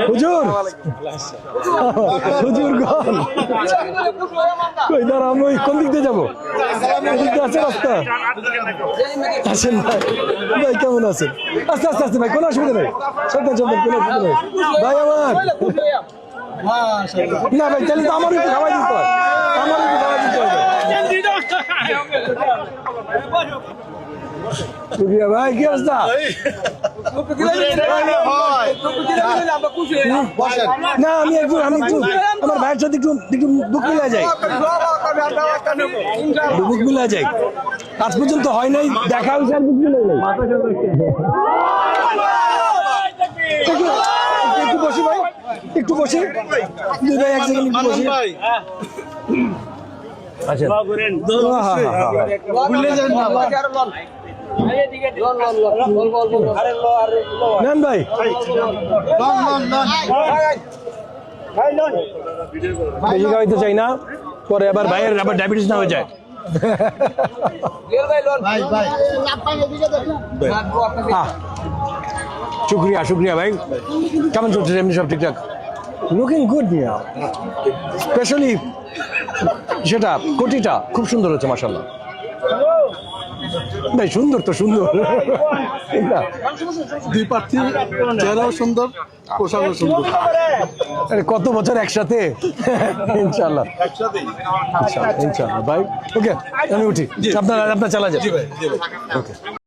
হুজুর হুজুর কই দাঁড়াম ওই কোন দিক দিয়ে যাবো এদিক দিয়ে আছে রাস্তা আসেন ভাই ভাই কেমন আছেন আস্তে আস্তে আস্তে ভাই কোনো অসুবিধা নেই সাবধান সাবধান কোনো অসুবিধা নেই ভাই আমার না ভাই তাহলে তো আমারও একটু খাওয়াই দিতে হয় আমারও একটু খাওয়াই দিতে হবে শুক্রিয়া ভাই কি অবস্থা না আমি একটু আমার ভাইয়ের সাথে একটু একটু বুক মিলা যাই বুক মিলা যাই আজ পর্যন্ত হয় নাই দেখা হয়েছে আর বুক মিলাই নাই একটু বসি ভাই একটু বসি দুই ভাই এক সেকেন্ড একটু বসি আচ্ছা নেন ভাই বেশি খাওয়াইতে চাই না পরে আবার ভাইয়ের আবার ডায়াবেটিস না হয়ে যায় শুক্রিয়া শুক্রিয়া ভাই কেমন চলছে এমনি সব ঠিকঠাক লুকিং গুড মিয়া স্পেশালি সেটা কোটিটা খুব সুন্দর হচ্ছে মাশাআল্লাহ ভাই সুন্দর তো সুন্দর দুই প্রার্থী চেহারাও সুন্দর পোশাকও সুন্দর কত বছর একসাথে ইনশাআল্লাহ ইনশাআল্লাহ ভাই ওকে আমি উঠি আপনার চালা যান ওকে